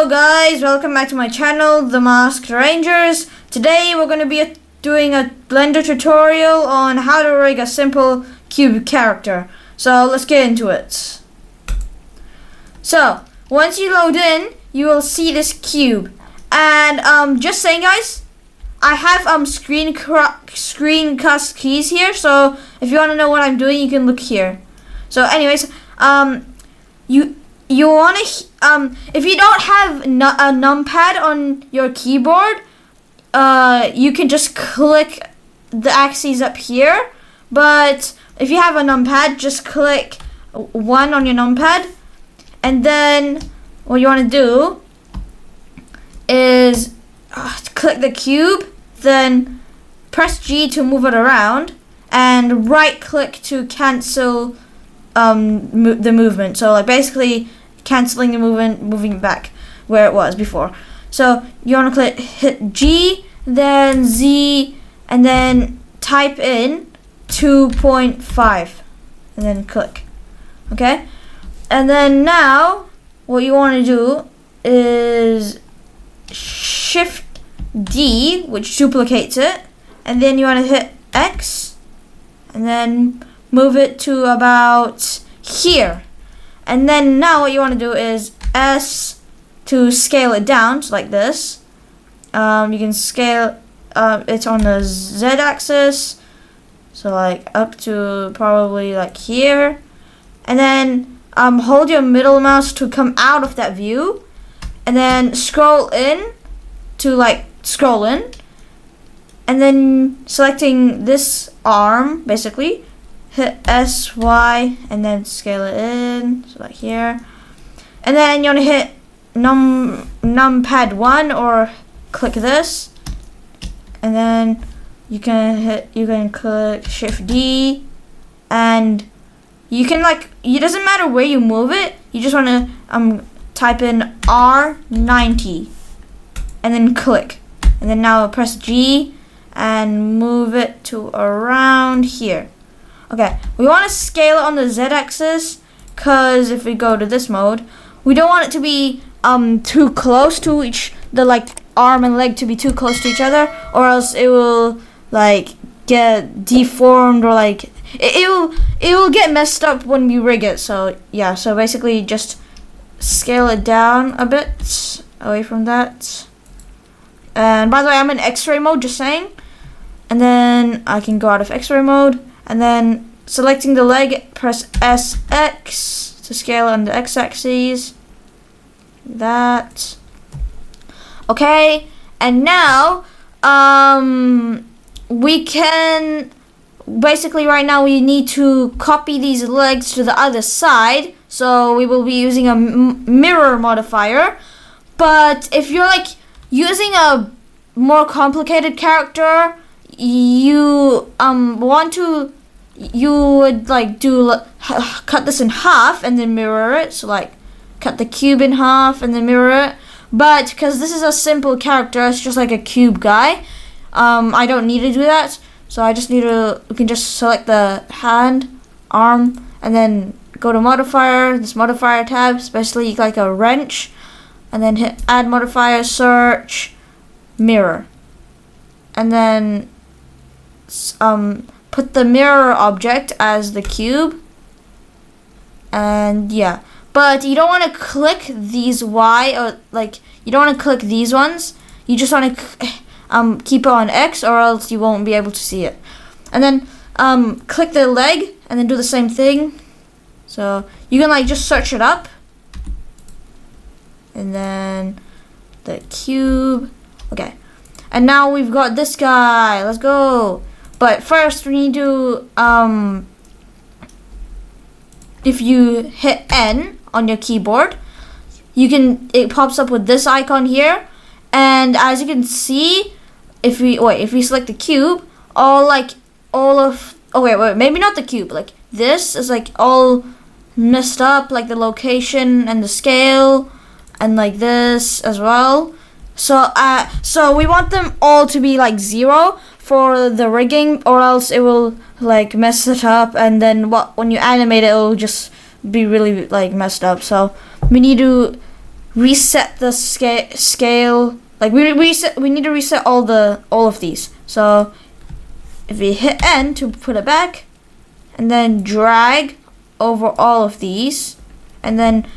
Hello guys, welcome back to my channel, The Masked Rangers. Today we're going to be doing a Blender tutorial on how to rig a simple cube character. So let's get into it. So once you load in, you will see this cube. And just saying guys, I have screencast keys here, so if you want to know what I'm doing, you can look here. So anyways, you want to if you don't have a numpad on your keyboard, you can just click the axes up here. But if you have a numpad, just click 1 on your numpad, and then what you want to do is click the cube, then press G to move it around, and right click to cancel the movement. So like basically canceling the movement, moving it back where it was before. So you want to hit G, then Z, and then type in 2.5 and then click. Okay, and then now what you want to do is Shift D, which duplicates it, and then you want to hit X and then move it to about here. And then now what you want to do is S to scale it down, so like this. You can scale it on the Z axis, so like up to probably like here. And then hold your middle mouse to come out of that view, and then scroll in to like scroll in, and then selecting this arm basically, hit S, Y, and then scale it in, so like here. And then you want to hit numpad 1 or click this, and then you can click Shift D, and you can it doesn't matter where you move it, you just want to type in R90 and then click, and then now press G and move it to around here. Okay, we want to scale it on the Z axis, because if we go to this mode, we don't want it to be too close to the arm and leg to be too close to each other, or else it will get deformed, or it will get messed up when we rig it. So yeah, so basically just scale it down a bit away from that. And by the way, I'm in X-ray mode, just saying. And then I can go out of X-ray mode, and then selecting the leg, press SX to scale on the X-axis. That. Okay, and now we can basically right now we need to copy these legs to the other side. So we will be using a mirror modifier. But if you're using a more complicated character, you would cut this in half and then mirror it. So cut the cube in half and then mirror it. But because this is a simple character, it's just like a cube guy, I don't need to do that. So I just we can just select the hand, arm, and then go to modifier, this modifier tab, especially like a wrench, and then hit add modifier, search, mirror, and then put the mirror object as the cube. And yeah, but you don't want to click these Y, or you don't want to click these ones. You just want to keep it on X, or else you won't be able to see it. And then click the leg and then do the same thing. So you can just search it up, and then the cube. Okay, and now we've got this guy. Let's go. But first we need to if you hit N on your keyboard, it pops up with this icon here, and as you can see, if we select the cube, maybe not the cube, this is all messed up, the location and the scale, and this as well. So we want them all to be 0 for the rigging, or else it will mess it up, and then when you animate it, will just be really messed up. So we need to reset the scale. Like we need to reset all of these. So if we hit N to put it back, and then drag over all of these, and then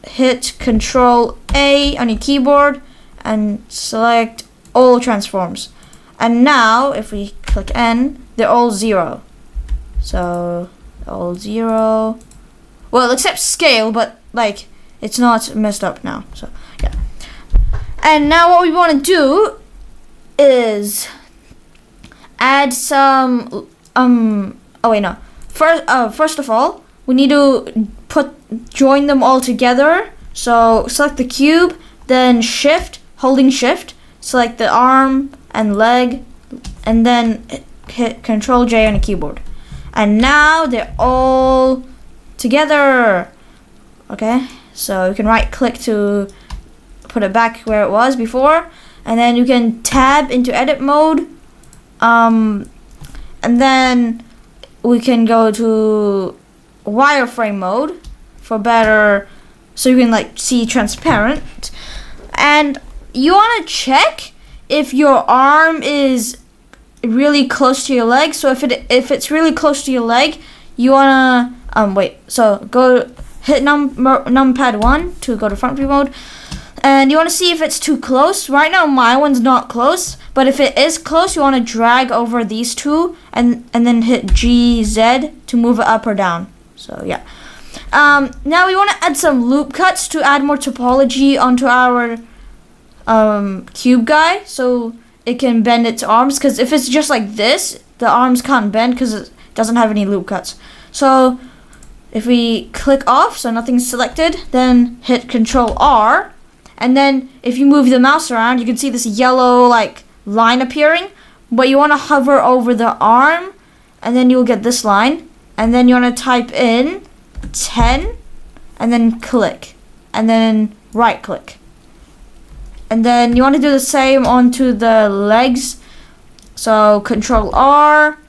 hit Control A on your keyboard and select all transforms. And now if we click N, they're all 0. So all 0. Well, except scale, but like it's not messed up now. So yeah. And now what we want to do is add some oh wait, no. First of all, we need to join them all together. So select the cube, then holding shift, select the arm and leg, and then hit Control J on the keyboard. And now they're all together. Okay, so you can right click to put it back where it was before, and then you can tab into edit mode, and then we can go to wireframe mode for better, so you can like see transparent. And you want to check if your arm is really close to your leg. So if it's really close to your leg, you wanna so go hit numpad 1 to go to front view mode, and you want to see if it's too close. Right now my one's not close, but if it is close, you want to drag over these two and then hit GZ to move it up or down. So yeah. Now we want to add some loop cuts to add more topology onto our cube guy, so it can bend its arms, because if it's just like this, the arms can't bend because it doesn't have any loop cuts. So if we click off, so nothing's selected, then hit Control R, and then if you move the mouse around, you can see this yellow like line appearing, but you want to hover over the arm, and then you'll get this line, and then you want to type in 10, and then click, and then right click. And then you want to do the same onto the legs. So Control R,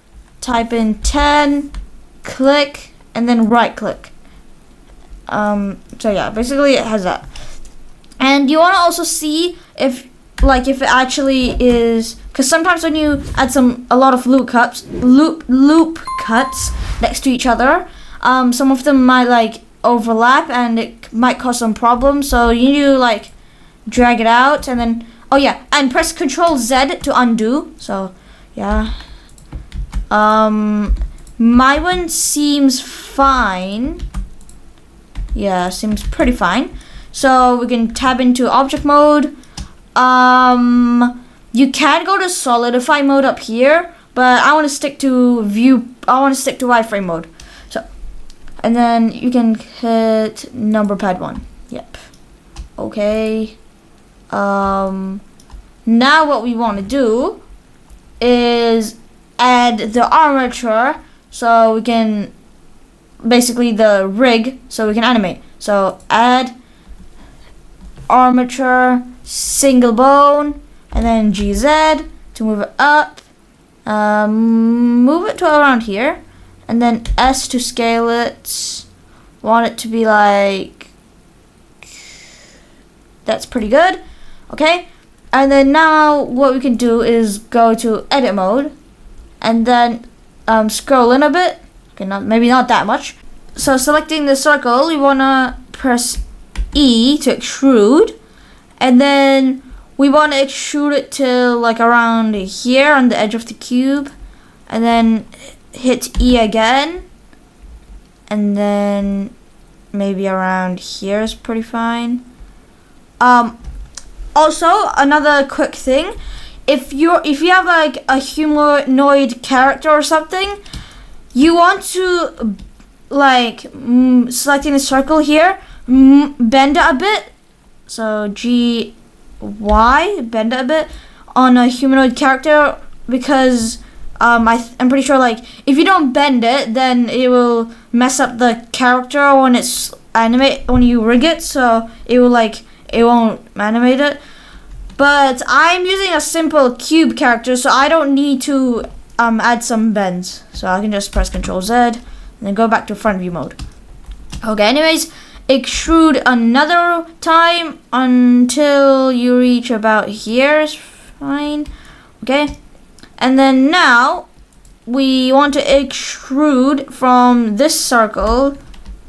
type in 10, click, and then right click. So yeah, basically it has that. And you want to also see if it actually is, because sometimes when you add a lot of loop cuts next to each other, some of them might like overlap and it might cause some problems. So you need to like drag it out, and then and press Control Z to undo. So yeah, my one seems fine. Yeah, seems pretty fine. So we can tab into object mode. You can go to solidify mode up here, but I want to stick to wireframe mode. So, and then you can hit number pad 1. Yep. Okay. Now what we want to do is add the armature, so we can basically the rig, so we can animate. So add armature single bone, and then GZ to move it up, move it to around here, and then S to scale it. Want it to be like, that's pretty good. Okay, and then now what we can do is go to edit mode, and then scroll in a bit. Okay, maybe not that much. So selecting the circle, we wanna press E to extrude, and then we want to extrude it to like around here on the edge of the cube, and then hit E again, and then maybe around here is pretty fine. Also, another quick thing, if you have like a humanoid character or something, you want to like selecting the circle here, bend it a bit. So GY, bend it a bit on a humanoid character, because I'm pretty sure like if you don't bend it, then it will mess up the character when it's when you rig it. So it won't animate it. But I'm using a simple cube character, so I don't need to add some bends. So I can just press Control Z and then go back to front view mode. Okay, anyways, extrude another time until you reach about here. Is fine. Okay. And then now we want to extrude from this circle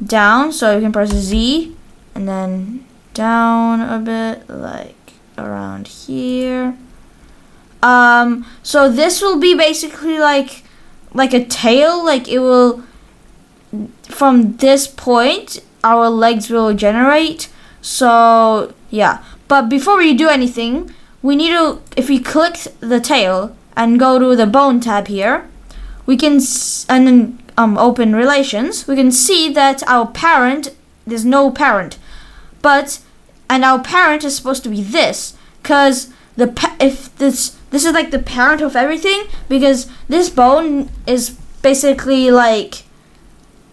down. So you can press Z and then down a bit, like around here. So this will be basically like a tail. Like it will, from this point, our legs will generate. So yeah, but before we do anything, we need to, if we click the tail and go to the bone tab here, we can and then open relations, we can see that our parent, there's no parent, and our parent is supposed to be this, because if this is like the parent of everything, because this bone is basically like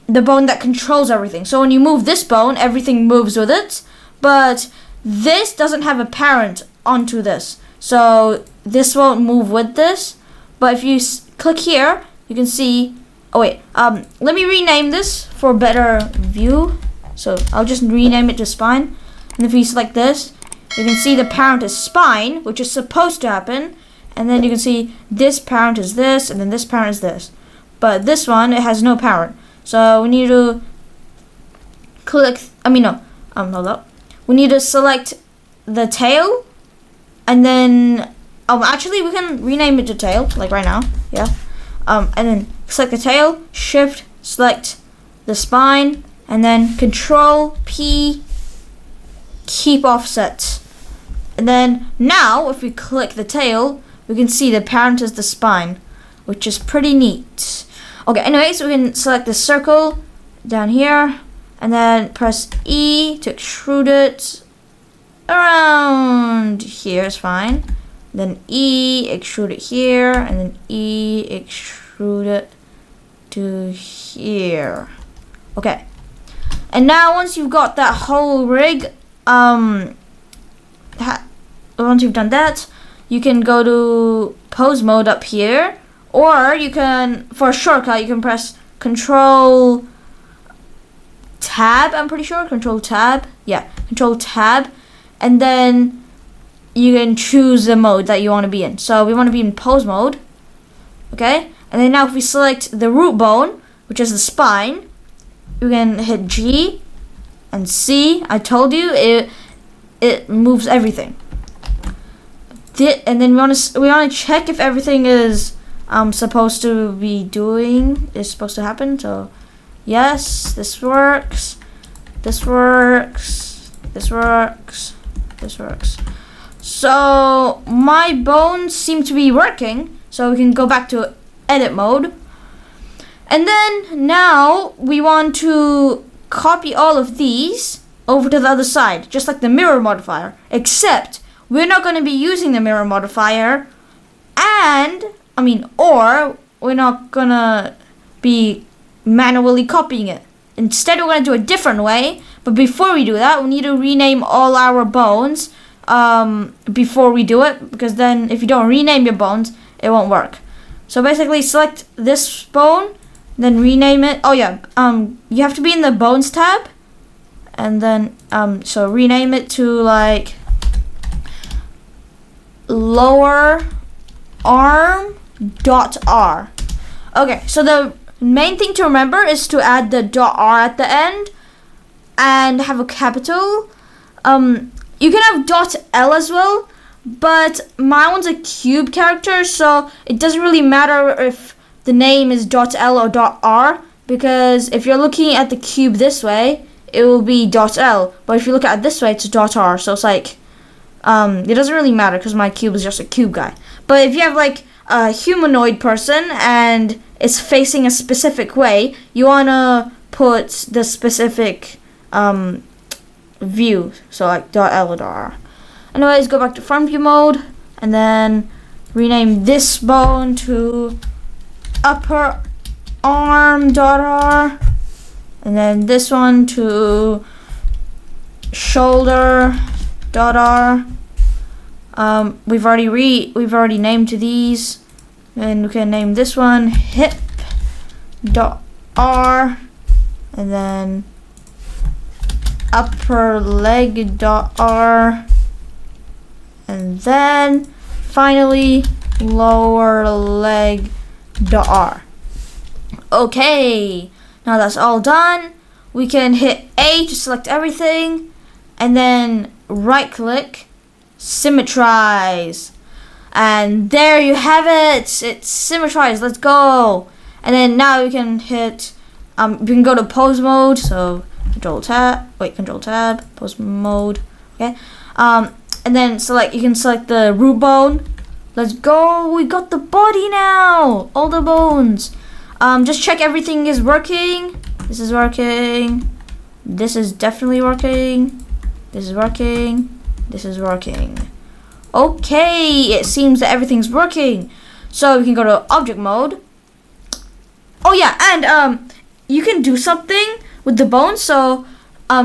the bone that controls everything. So when you move this bone, everything moves with it, but this doesn't have a parent onto this, so this won't move with this. But if you click here, you can see, oh wait, let me rename this for a better view. So I'll just rename it to spine. And if you select this, you can see the parent is spine, which is supposed to happen. And then you can see this parent is this, and then this parent is this. But this one, it has no parent. So we need to click, hold up. We need to select the tail, and then, actually we can rename it to tail, like right now, yeah. And then select the tail, shift, select the spine, and then Control P, keep offset. And then now, if we click the tail, we can see the parent is the spine, which is pretty neat. Okay, anyways, we can select the circle down here, and then press E to extrude it around here is fine. Then E, extrude it here, and then E, extrude it to here. Okay. And now once you've got that whole rig, once you've done that, you can go to pose mode up here, or you can, for a shortcut, you can press Control Tab, I'm pretty sure, Control Tab, yeah, Control Tab, and then you can choose the mode that you want to be in. So we want to be in pose mode, okay? And then now if we select the root bone, which is the spine, we can hit G and C. I told you it moves everything. And then we want to check if everything is supposed to happen. So yes, this works. This works. This works. This works. So my bones seem to be working, so we can go back to edit mode. And then now we want to copy all of these over to the other side, just like the mirror modifier, except we're not going to be using the mirror modifier, or we're not going to be manually copying it. Instead, we're going to do a different way, but before we do that, we need to rename all our bones before we do it, because then if you don't rename your bones, it won't work. So basically select this bone, then rename it. Oh yeah, you have to be in the bones tab, and then so rename it to like lower arm .r. Okay, so the main thing to remember is to add the .r at the end and have a capital. You can have .l as well, but my one's a cube character, so it doesn't really matter if the name is .l or .r, because if you're looking at the cube this way, it will be .l, but if you look at it this way, it's .r, so it's like, it doesn't really matter because my cube is just a cube guy. But if you have like a humanoid person and it's facing a specific way, you want to put the specific view, so like .l or .r. Anyways, go back to front view mode, and then rename this bone to upper arm .r, and then this one to shoulder .r. We've already named these, and we can name this one hip .r, and then upper leg dot R, and then finally lower leg dot R. Okay, now that's all done. We can hit A to select everything, and then right click, symmetrize, and there you have it. It's symmetrized. Let's go. And then now we can hit we can go to pose mode, so control tab, pose mode. Okay, and then you can select the root bone. Let's go. We got the body now, all the bones. Just check everything is working. This is working. This is definitely working. This is working. This is working. Okay, it seems that everything's working. So we can go to object mode. Oh yeah, and you can do something with the bones. So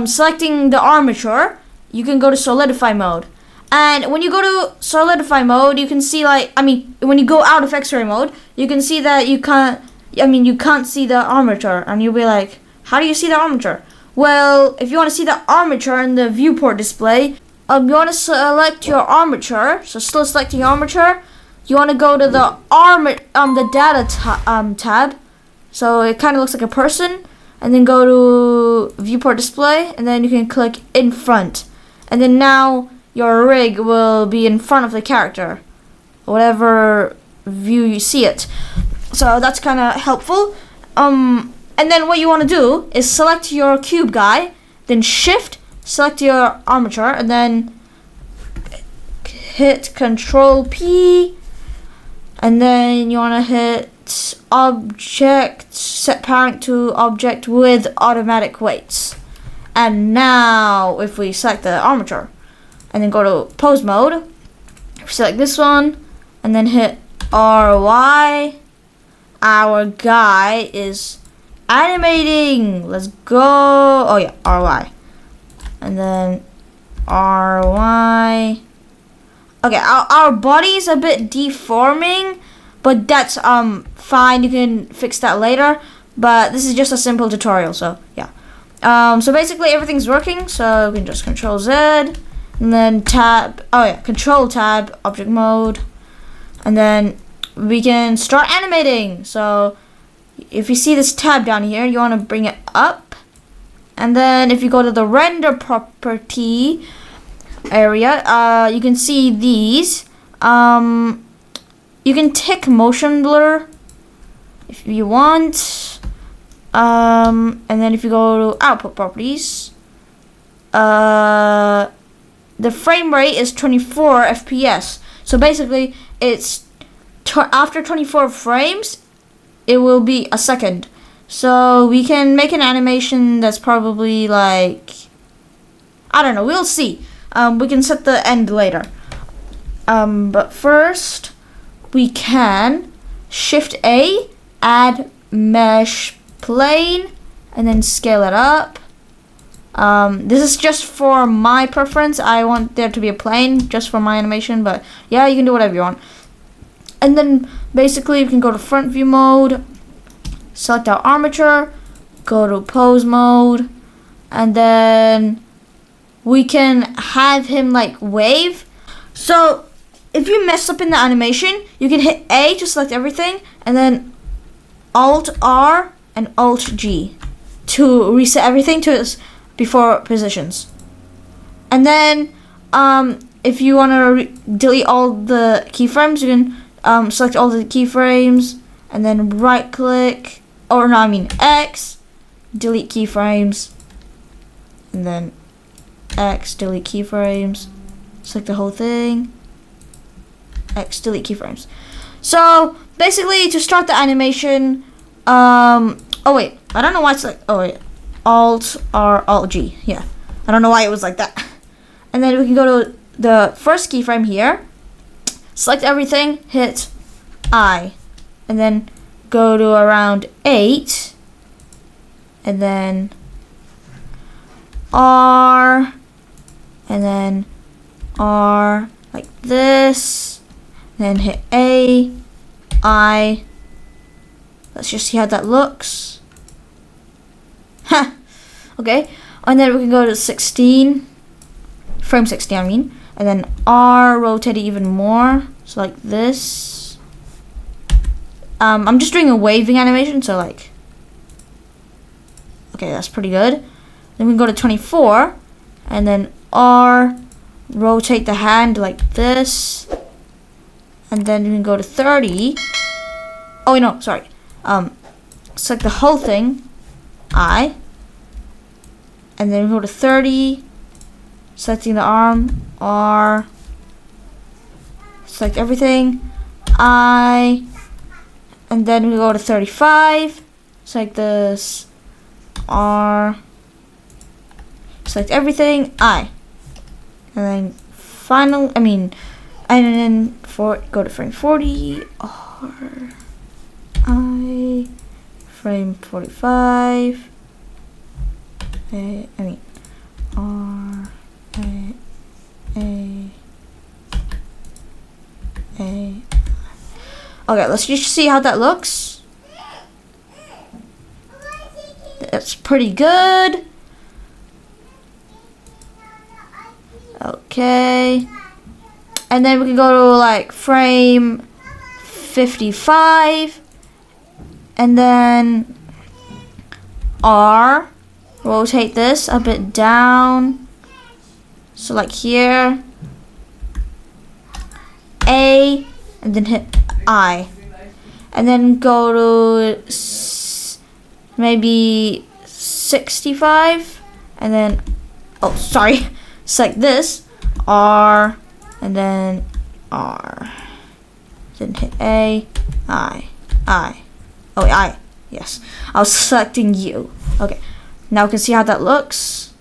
selecting the armature, you can go to solidify mode. And when you go to solidify mode, you can see when you go out of X-ray mode, you can see that you can't see the armature, and you'll be like, how do you see the armature? Well, if you want to see the armature in the viewport display, you want to select your armature. So still selecting armature, you want to go to the the data tab. So it kind of looks like a person, and then go to viewport display, and then you can click in front, and then now your rig will be in front of the character, whatever view you see it. So that's kind of helpful. And then what you want to do is select your cube guy, then shift, select your armature, and then hit Control P, and then you want to hit object, set parent to object with automatic weights. And now if we select the armature and then go to pose mode, select this one and then hit RY, our guy is animating. Let's go. Oh yeah, RY, and then RY. Okay, our body's a bit deforming, but that's fine. You can fix that later. But this is just a simple tutorial, so yeah. So basically everything's working. So we can just Control Z, and then tab. Oh yeah, Control Tab, object mode, and then we can start animating. So if you see this tab down here, you want to bring it up, and then if you go to the render property area, you can see these. You can tick motion blur if you want, and then if you go to output properties, the frame rate is 24 FPS. So basically it's after 24 frames it will be a second. So we can make an animation that's probably like, I don't know, we'll see. We can set the end later. But first we can Shift A, add mesh plane, and then scale it up. This is just for my preference. I want there to be a plane just for my animation, but yeah, you can do whatever you want. And then basically you can go to front view mode, select our armature, go to pose mode, and then we can have him like wave. So if you mess up in the animation, you can hit A to select everything, and then Alt R and Alt G to reset everything to its before positions. And then if you want to delete all the keyframes, you can select all the keyframes, and then right click, X, delete keyframes, and then X, delete keyframes, select the whole thing, X, delete keyframes. So basically to start the animation, oh wait, I don't know why it's like, oh wait, Alt R, Alt G, yeah, I don't know why it was like that. And then we can go to the first keyframe here, select everything, hit I, and then go to around 8, and then R, and then R like this, then hit A, I. Let's just see how that looks. Okay. and then we can go to 16, frame 16 I mean, and then R, rotate it even more, so like this. I'm just doing a waving animation, so like, okay, that's pretty good. Then we can go to 24, and then R, rotate the hand like this, and then we can go to 30. Oh wait, no, sorry. Select the whole thing, I, and then we go to 30, selecting the arm, R, select everything, I, and then we go to 35, select this, R, select everything, I, and then and then go to frame 40, R, I, frame 45, R, A. Okay, let's just see how that looks. That's pretty good. Okay. And then we can go to like frame 55. And then R, rotate this a bit down. So like here. A, and then hit I. And then go to maybe 65. And then, oh, sorry. Select this. R, and then R. Then hit A, I. Oh, I. Yes. I was selecting you. Okay. Now we can see how that looks.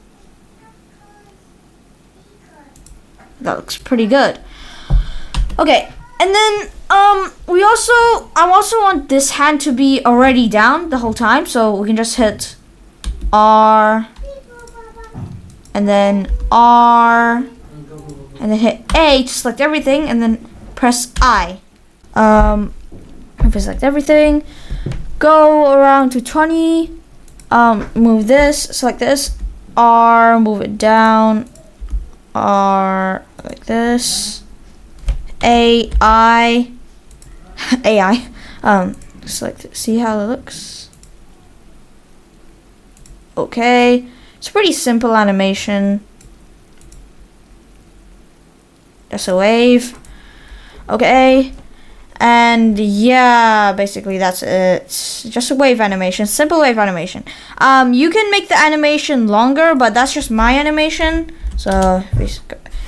That looks pretty good. Okay. And then I also want this hand to be already down the whole time, so we can just hit R, and then R, and then hit A to select everything, and then press I. If I select everything, go around to 20, move this, select this, R, move it down, R, like this, AI, select it, see how it looks. Okay, it's a pretty simple animation. Just a wave. Okay. And yeah, basically that's it. Just a wave animation, simple wave animation. You can make the animation longer, but that's just my animation. So,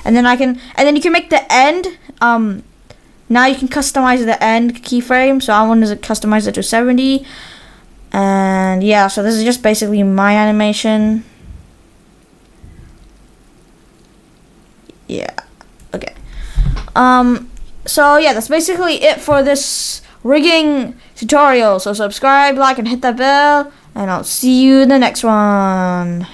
and then you can make the end. Now you can customize the end keyframe. So I want to customize it to 70. And yeah, so this is just basically my animation. Yeah. Okay. So yeah, that's basically it for this rigging tutorial. So subscribe, like, and hit that bell, and I'll see you in the next one.